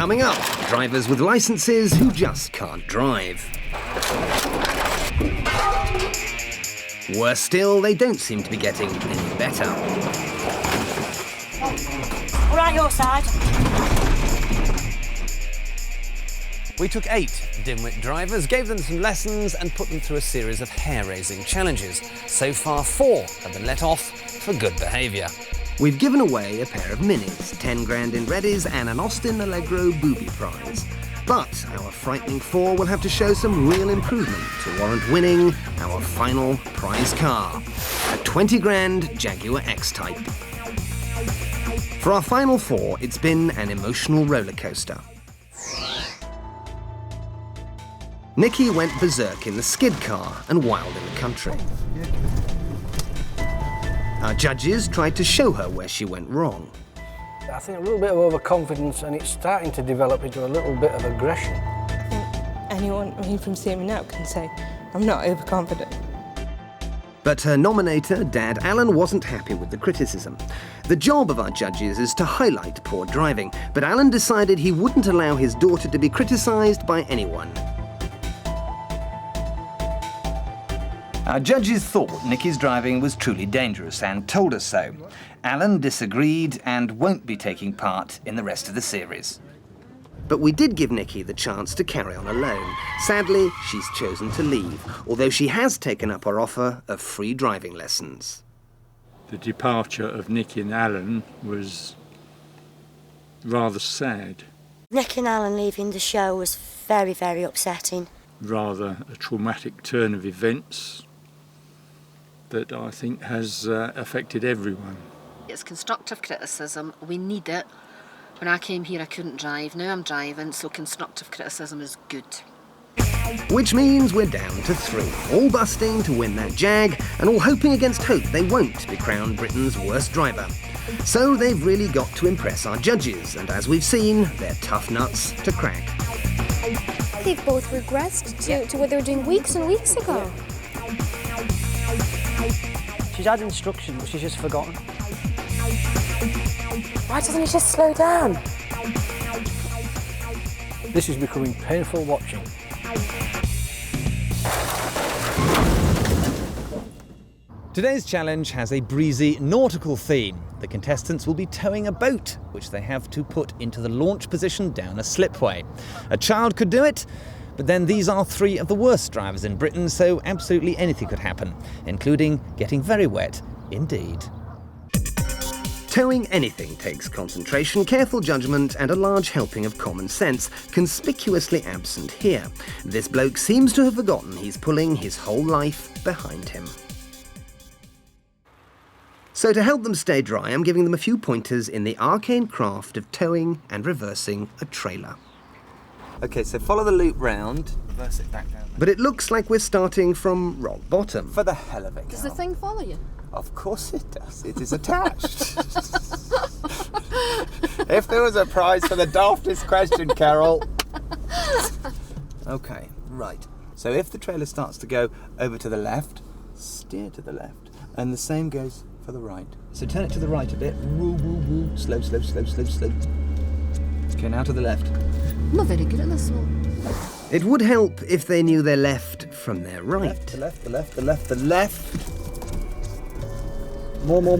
Coming up, drivers with licenses who just can't drive. Worse still, they don't seem to be getting any better. All right, your side. We took 8 dimwit drivers, gave them some lessons and put them through a series of hair-raising challenges. So far, 4 have been let off for good behaviour. We've given away a pair of minis, 10 grand in Reddies and an Austin Allegro booby prize. But our frightening 4 will have to show some real improvement to warrant winning our final prize car, a 20 grand Jaguar X-Type. For our final 4, it's been an emotional roller coaster. Nikki went berserk in the skid car and wild in the country. Our judges tried to show her where she went wrong. I think a little bit of overconfidence, and it's starting to develop into a little bit of aggression. I think anyone from seeing me now can say I'm not overconfident. But her nominator, Dad Alan, wasn't happy with the criticism. The job of our judges is to highlight poor driving, but Alan decided he wouldn't allow his daughter to be criticised by anyone. Our judges thought Nikki's driving was truly dangerous and told us so. Alan disagreed and won't be taking part in the rest of the series. But we did give Nikki the chance to carry on alone. Sadly, she's chosen to leave, although she has taken up our offer of free driving lessons. The departure of Nikki and Alan was rather sad. Nick and Alan leaving the show was very, very upsetting. Rather a traumatic turn of events that I think has affected everyone. It's constructive criticism. We need it. When I came here, I couldn't drive. Now I'm driving, so constructive criticism is good. Which means we're down to 3, all busting to win that Jag, and all hoping against hope they won't be crowned Britain's worst driver. So they've really got to impress our judges, and as we've seen, they're tough nuts to crack. They've both regressed to what they were doing weeks and weeks ago. She's had instruction, but she's just forgotten. Why doesn't he just slow down? This is becoming painful watching. Today's challenge has a breezy nautical theme. The contestants will be towing a boat, which they have to put into the launch position down a slipway. A child could do it, but then these are 3 of the worst drivers in Britain, so absolutely anything could happen, including getting very wet indeed. Towing anything takes concentration, careful judgment, and a large helping of common sense, conspicuously absent here. This bloke seems to have forgotten he's pulling his whole life behind him. So to help them stay dry, I'm giving them a few pointers in the arcane craft of towing and reversing a trailer. OK, so follow the loop round, reverse it back down. But it looks like we're starting from rock bottom. For the hell of it, Does the thing follow you? Of course it does. It is attached. If there was a prize for the daftest question, Carol. OK, right. So if the trailer starts to go over to the left, steer to the left. And the same goes for the right. So turn it to the right a bit. Woo, woo, woo. Slow, slow, slow, slow, slow. OK, now to the left. I'm not very good at this one. It would help if they knew their left from their right. The left, the left, the left, the left. More. No,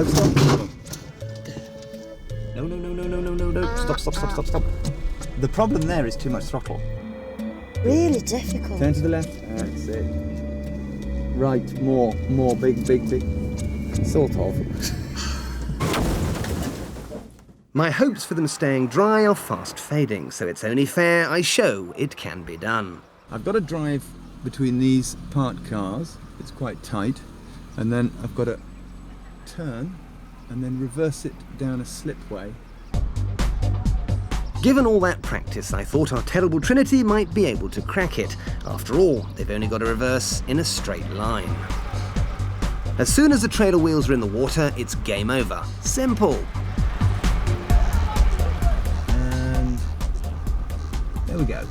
stop. No. Stop. The problem there is too much throttle. Really difficult. Turn to the left. That's it. Right, more. Big. Sort of. My hopes for them staying dry are fast fading, so it's only fair I show it can be done. I've got to drive between these parked cars. It's quite tight. And then I've got to turn and then reverse it down a slipway. Given all that practice, I thought our terrible Trinity might be able to crack it. After all, they've only got to reverse in a straight line. As soon as the trailer wheels are in the water, it's game over. Simple. And there we go.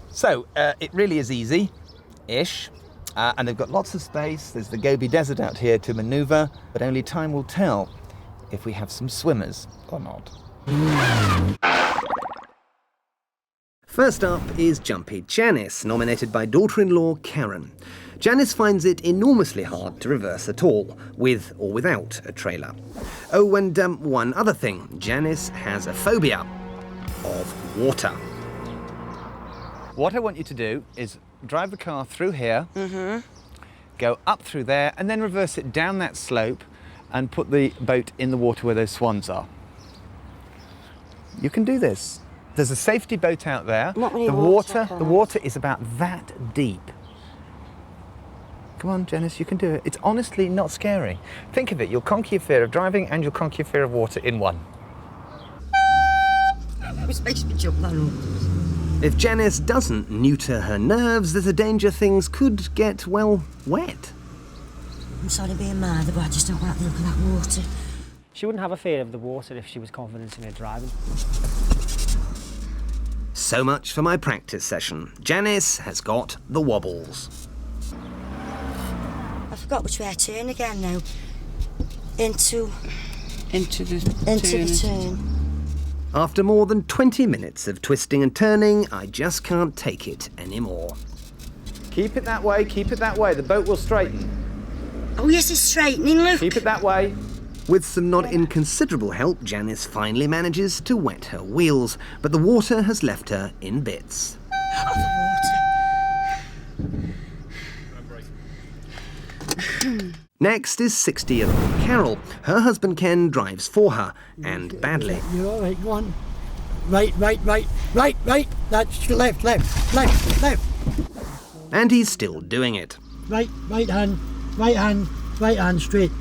So, it really is easy-ish. And they've got lots of space. There's the Gobi Desert out here to manoeuvre, but only time will tell if we have some swimmers or not. First up is Jumpy Janice, nominated by daughter-in-law Karen. Janice finds it enormously hard to reverse at all, with or without a trailer. Oh, and one other thing. Janice has a phobia of water. What I want you to do is drive the car through here, go up through there, and then reverse it down that slope and put the boat in the water where those swans are. You can do this. There's a safety boat out there. Not really The water is about that deep. Come on, Janice, you can do it. It's honestly not scary. Think of it, you'll conquer your fear of driving and you'll conquer your fear of water in one. Which makes me jump that up. If Janice doesn't neuter her nerves, there's a danger things could get, well, wet. I'm sorry being mad, but I just don't like the look of that water. She wouldn't have a fear of the water if she was confident in her driving. So much for my practice session. Janice has got the wobbles. I forgot which way I turn again now. Into the turn. After more than 20 minutes of twisting and turning, I just can't take it anymore. Keep it that way, the boat will straighten. Oh yes, it's straightening, look. Keep it that way. With some not inconsiderable help, Janice finally manages to wet her wheels, but the water has left her in bits. Oh, the water. Next is 60-year-old Carol. Her husband Ken drives for her, and badly. You're all right, go on. Right. That's left. And he's still doing it. Right hand, straight.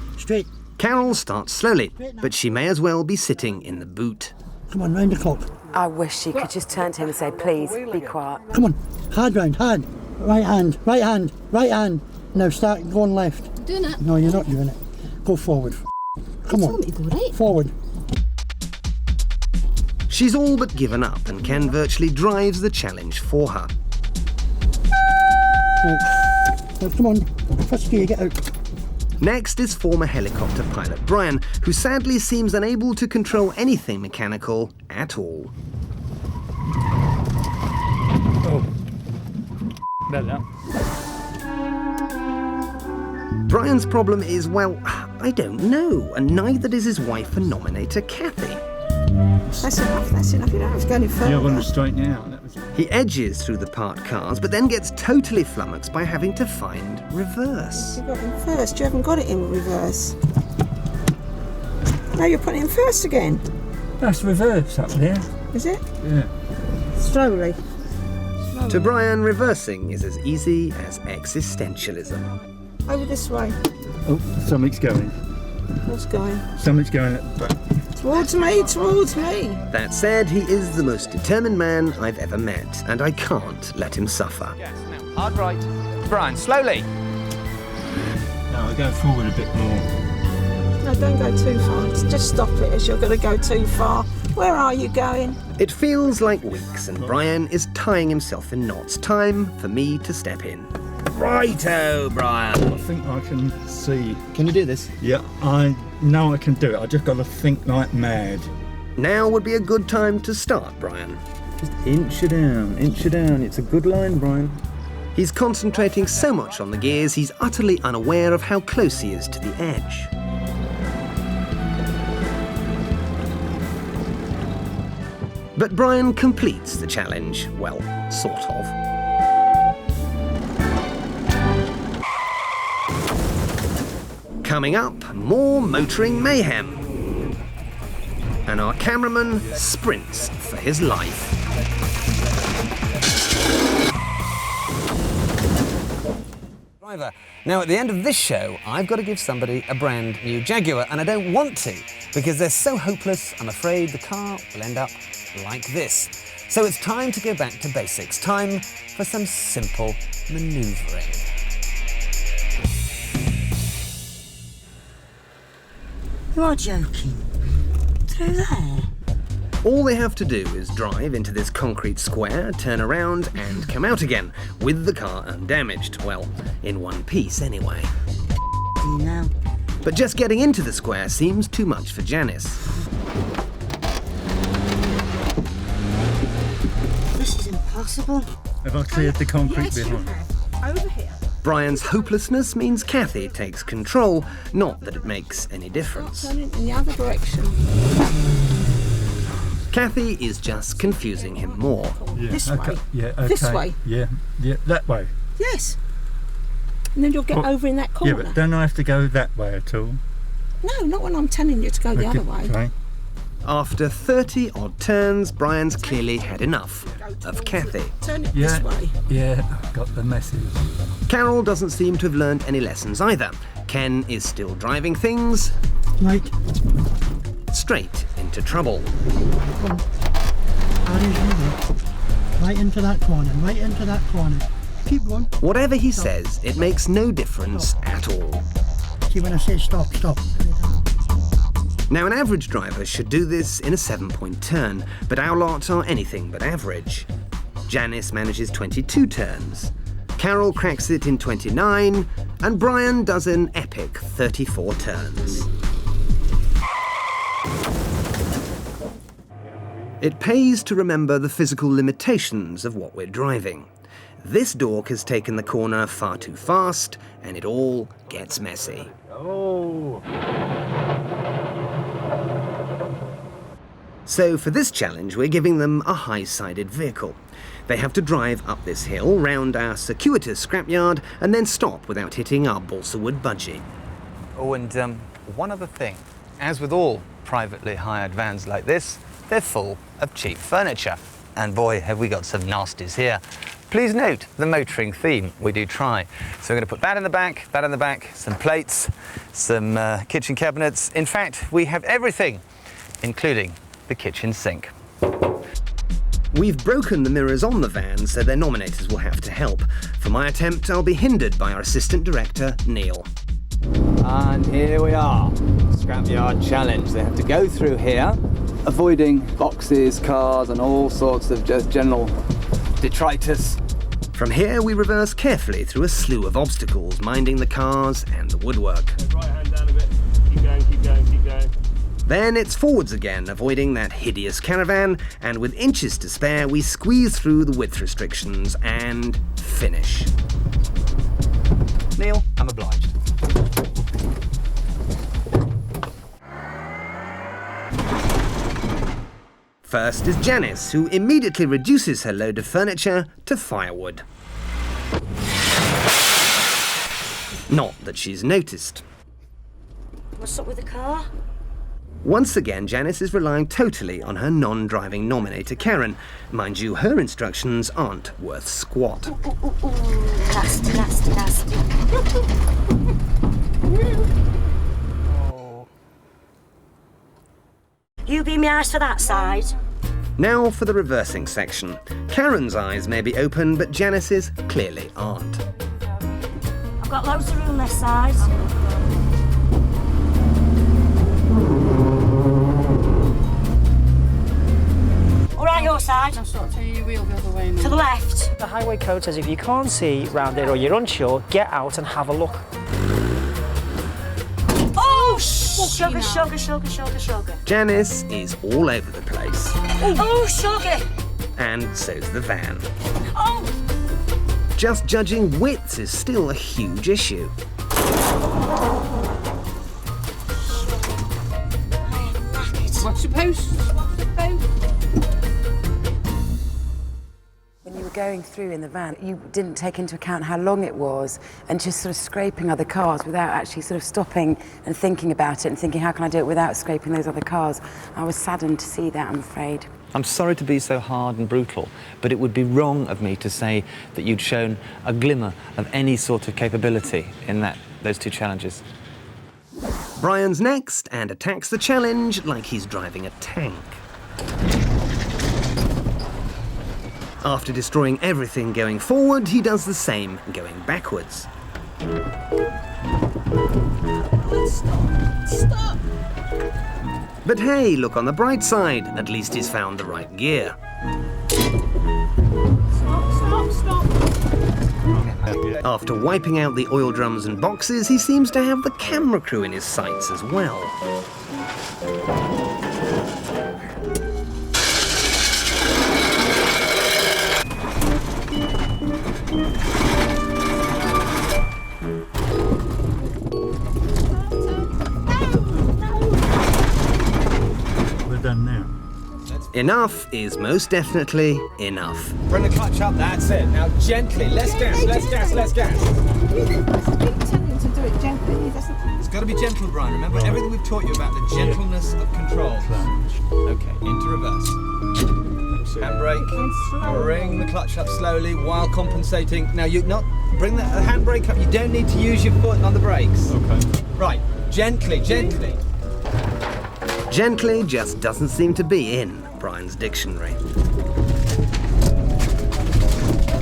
Carol starts slowly, but she may as well be sitting in the boot. Come on, round the clock. I wish she could just turn to him and say, please, be quiet. Come on, hard. Right hand. Now start going left. Doing it? No, you're not doing it. Go forward. Come on, forward. She's all but given up, and Ken virtually drives the challenge for her. Right. Now, come on, first gear, get out. Next is former helicopter pilot Brian, who sadly seems unable to control anything mechanical at all. Oh, better. Brian's problem is, well, I don't know, and neither does his wife and nominator Kathy. That's enough. You don't have to go any further. Yeah, I wanted to straighten it out. He edges through the parked cars, but then gets totally flummoxed by having to find reverse. You got it in first. You haven't got it in reverse. Now you're putting it in first again. That's reverse up there. Is it? Yeah. Slowly. To Brian, reversing is as easy as existentialism. Over this way. Oh, something's going. What's going? Something's going at the back. Towards me. That said, he is the most determined man I've ever met, and I can't let him suffer. Yes, now, hard right. Brian, slowly. No, I go forward a bit more. No, don't go too far. Just stop it as you're going to go too far. Where are you going? It feels like weeks, and Brian is tying himself in knots. Time for me to step in. Righto, Brian. I think I can see. Can you do this? Yeah, I know I can do it. I just got to think like mad. Now would be a good time to start, Brian. Just inch her down. It's a good line, Brian. He's concentrating so much on the gears, he's utterly unaware of how close he is to the edge. But Brian completes the challenge, well, sort of. Coming up, more motoring mayhem. And our cameraman sprints for his life. Driver. Now, at the end of this show, I've got to give somebody a brand new Jaguar, and I don't want to, because they're so hopeless, I'm afraid the car will end up like this. So it's time to go back to basics. Time for some simple manoeuvring. You are joking. Through there? All they have to do is drive into this concrete square, turn around and come out again, with the car undamaged. Well, in one piece anyway. You know, But just getting into the square seems too much for Janice. This is impossible. Have I cleared the concrete behind? Over here. Brian's hopelessness means Kathy takes control, not that it makes any difference. Turn it in the other direction. Kathy is just confusing him more. Yeah, This okay. way. Yeah, okay. This way. Yeah, that way. Yes. And then you'll get over in that corner. Yeah, but don't I have to go that way at all? No, not when I'm telling you to go the other way. Okay. After 30 odd turns, Brian's clearly had enough of Kathy. Turn it this way. Yeah, I've got the message. Carol doesn't seem to have learned any lessons either. Ken is still driving things Right. straight into trouble. Right into that corner, right into that corner. Keep going. Whatever he says, it makes no difference at all. See when I say stop, stop. Now, an average driver should do this in a 7-point turn, but our lot are anything but average. Janice manages 22 turns, Carol cracks it in 29, and Brian does an epic 34 turns. It pays to remember the physical limitations of what we're driving. This dork has taken the corner far too fast, and it all gets messy. Oh. So for this challenge, we're giving them a high-sided vehicle. They have to drive up this hill, round our circuitous scrapyard, and then stop without hitting our balsa wood budgie. Oh, and one other thing. As with all privately hired vans like this, they're full of cheap furniture. And boy, have we got some nasties here. Please note the motoring theme. We do try. So we're going to put that in the back, some plates, some kitchen cabinets. In fact, we have everything, including the kitchen sink. We've broken the mirrors on the van, so their nominators will have to help. For my attempt, I'll be hindered by our assistant director, Neil. And here we are, Scrapyard Challenge. They have to go through here, avoiding boxes, cars, and all sorts of just general detritus. From here, we reverse carefully through a slew of obstacles, minding the cars and the woodwork. Right hand down a bit. Keep going, keep going, keep going. Then it's forwards again, avoiding that hideous caravan, and with inches to spare, we squeeze through the width restrictions and finish. Neil, I'm obliged. First is Janice, who immediately reduces her load of furniture to firewood. Not that she's noticed. What's up with the car? Once again, Janice is relying totally on her non-driving nominator, Karen. Mind you, her instructions aren't worth squat. Ooh, nasty, nasty, nasty. You be my eyes for that side. Now for the reversing section. Karen's eyes may be open, but Janice's clearly aren't. I've got loads of room this side. All right, your side. I'll sort of turn your wheel the other way now. To the left. The highway code says if you can't see round it or you're unsure, get out and have a look. Oh, sugar, sugar, sugar, sugar, sugar. Janice is all over the place. Oh, sugar. And so's the van. Oh. Just judging widths is still a huge issue. What's the post? What's the post? When you were going through in the van, you didn't take into account how long it was and just sort of scraping other cars without actually sort of stopping and thinking about it and thinking, how can I do it without scraping those other cars? I was saddened to see that, I'm afraid. I'm sorry to be so hard and brutal, but it would be wrong of me to say that you'd shown a glimmer of any sort of capability in those two challenges. Brian's next and attacks the challenge like he's driving a tank. After destroying everything going forward, he does the same going backwards. Stop! But hey, look on the bright side. At least he's found the right gear. Stop, stop, stop. After wiping out the oil drums and boxes, he seems to have the camera crew in his sights as well. We're done now. Enough is most definitely enough. Bring the clutch up, that's it. Now gently, less gas, less gas, less gas. I keep telling him to do it gently, he doesn't. It's got to be gentle, Brian. Remember everything we've taught you about the gentleness of control. Okay, into reverse. Handbrake. Bring the clutch up slowly while compensating. Now you not bring the handbrake up. You don't need to use your foot on the brakes. Okay. Right, gently, gently. Gently just doesn't seem to be in Brian's dictionary. You're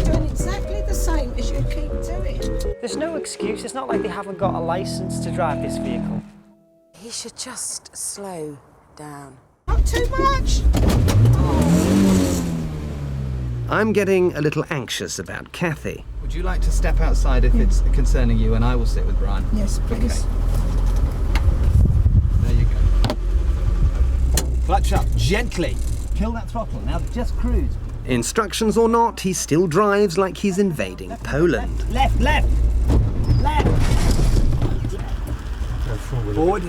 doing exactly the same as you keep doing. There's no excuse. It's not like they haven't got a licence to drive this vehicle. He should just slow down. Not too much. I'm getting a little anxious about Kathy. Would you like to step outside if it's concerning you, and I will sit with Brian? Yes, please. Okay. There you go. Clutch up, gently. Kill that throttle. Now just cruise. Instructions or not, he still drives like he's invading Poland. Left, left, left. Forward.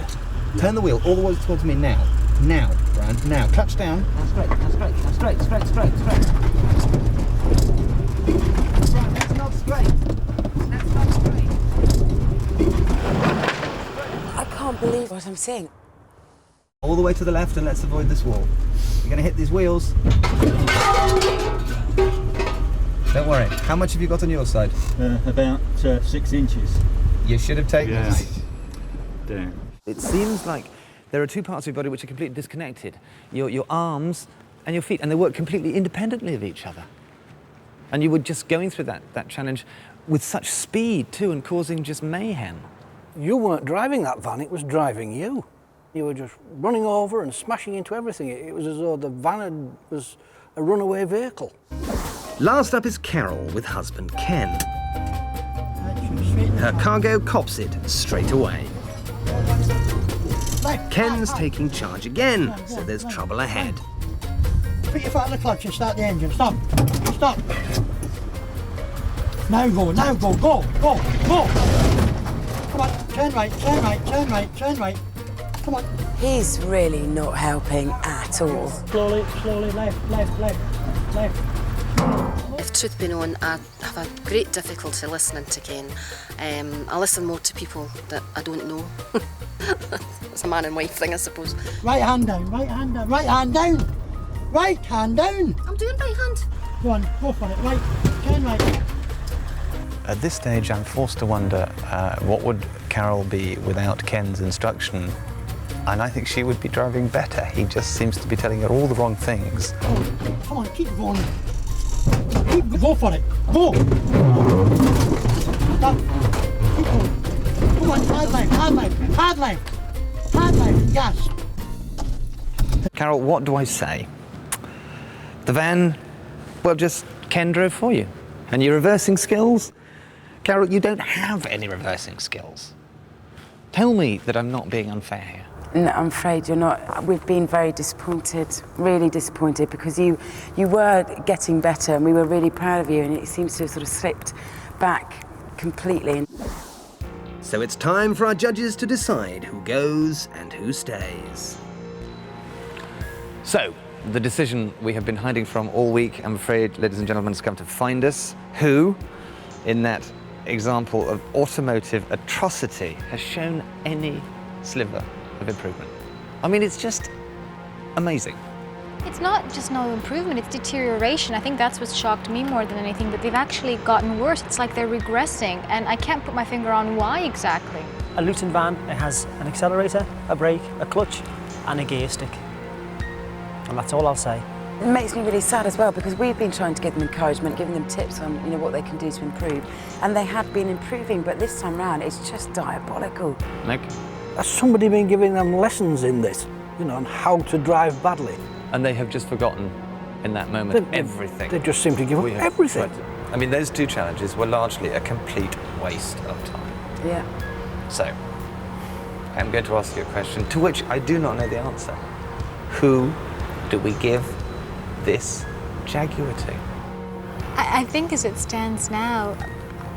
Turn the wheel all the way towards me now. Now, Brian, now. Clutch down. Now straight, now straight, now straight, straight, straight, straight. Brian, that's not straight. That's not straight. I can't believe what I'm seeing. All the way to the left and let's avoid this wall. You're going to hit these wheels. Don't worry. How much have you got on your side? About 6 inches. You should have taken it. Down. It seems like there are two parts of your body which are completely disconnected. Your arms and your feet, and they work completely independently of each other. And you were just going through that challenge with such speed too, and causing just mayhem. You weren't driving that van, it was driving you. You were just running over and smashing into everything. It was as though the van was a runaway vehicle. Last up is Carol with husband Ken. Her cargo cops it straight away. Ken's taking charge again, so there's trouble ahead. Put your foot on the clutch and start the engine. Stop. Stop. Now go, go, go, go, go. Come on, turn right, turn right, turn right, turn right. Come on. He's really not helping at all. Slowly, slowly, left, left, left, left. If truth be known, I have a great difficulty listening to Ken. I listen more to people that I don't know. It's a man and wife thing, I suppose. Right hand down, right hand down, right hand down. Right hand down. I'm doing right hand. Go on, go for it, right, turn right. At this stage, I'm forced to wonder what would Carol be without Ken's instruction. And I think she would be driving better. He just seems to be telling her all the wrong things. Oh, come on, keep going. Go for it. Go. Stop. Keep going. Come on, hard left, hard left, hard left. Hard left, gas. Carol, what do I say? The van, well, just Ken drove for you. And your reversing skills? Carol, you don't have any reversing skills. Tell me that I'm not being unfair here. No, I'm afraid you're not. We've been very disappointed, really disappointed, because you were getting better and we were really proud of you, and it seems to have sort of slipped back completely. So it's time for our judges to decide who goes and who stays. So, the decision we have been hiding from all week, I'm afraid, ladies and gentlemen, has come to find us. Who, in that example of automotive atrocity, has shown any sliver of improvement? I mean, it's just amazing. It's not just no improvement, it's deterioration. I think that's what shocked me more than anything, that they've actually gotten worse. It's like they're regressing, and I can't put my finger on why exactly. A Luton van, it has an accelerator, a brake, a clutch, and a gear stick. And that's all I'll say. It makes me really sad as well, because we've been trying to give them encouragement, giving them tips on what they can do to improve. And they have been improving, but this time round it's just diabolical. Okay. Has somebody been giving them lessons in this, on how to drive badly? And they have just forgotten in that moment everything. They just seem to give up everything. I mean, those two challenges were largely a complete waste of time. Yeah. So, I'm going to ask you a question to which I do not know the answer. Who do we give this Jaguar to? I think as it stands now,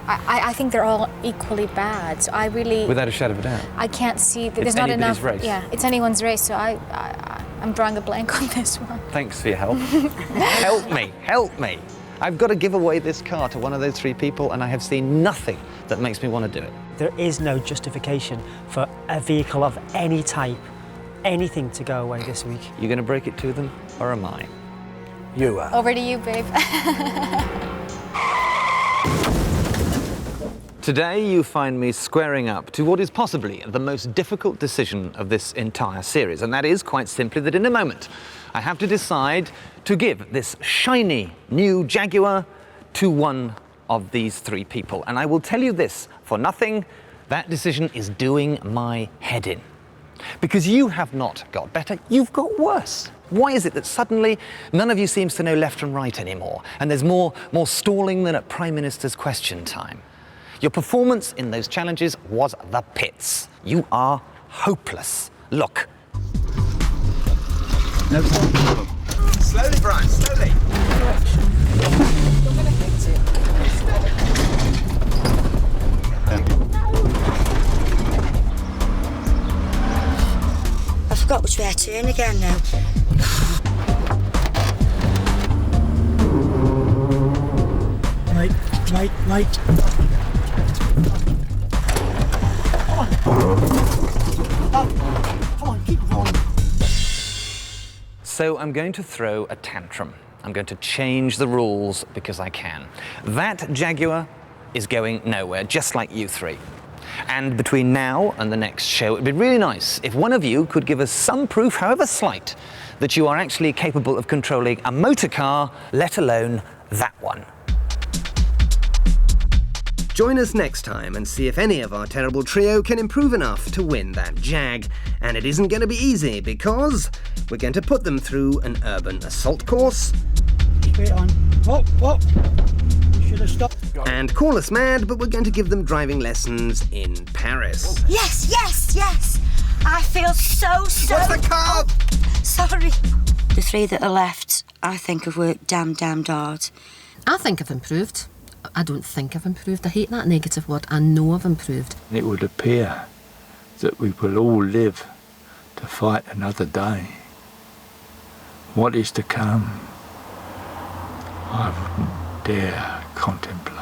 I think they're all equally bad. So I really... Without a shadow of a doubt. I can't see... There's It's not anybody's enough... race. Yeah, it's anyone's race, so I'm drawing a blank on this one. Thanks for your help. Help me, help me. I've got to give away this car to one of those three people, and I have seen nothing that makes me want to do it. There is no justification for a vehicle of any type, anything to go away this week. You going to break it to them, or am I? You are. Over to you, babe. Today you find me squaring up to what is possibly the most difficult decision of this entire series, and that is quite simply that in a moment I have to decide to give this shiny new Jaguar to one of these three people. And I will tell you this for nothing, that decision is doing my head in. Because you have not got better, you've got worse. Why is it that suddenly none of you seems to know left from right anymore, and there's more stalling than at Prime Minister's question time? Your performance in those challenges was the pits. You are hopeless. Look. No problem. Slowly, Brian, slowly. I forgot which way I turn again now. Right. Come on, keep rolling. So I'm going to throw a tantrum. I'm going to change the rules because I can. That Jaguar is going nowhere, just like you three. And between now and the next show, it'd be really nice if one of you could give us some proof, however slight, that you are actually capable of controlling a motor car, let alone that one. Join us next time and see if any of our terrible trio can improve enough to win that Jag. And it isn't going to be easy because we're going to put them through an urban assault course. Straight on. Whoa. You should have stopped. And call us mad, but we're going to give them driving lessons in Paris. Yes. I feel so... What's the carb? Oh, sorry. The three that are left, I think, have worked damned hard. I think I've improved. I don't think I've improved. I hate that negative word. I know I've improved. It would appear that we will all live to fight another day. What is to come, I wouldn't dare contemplate.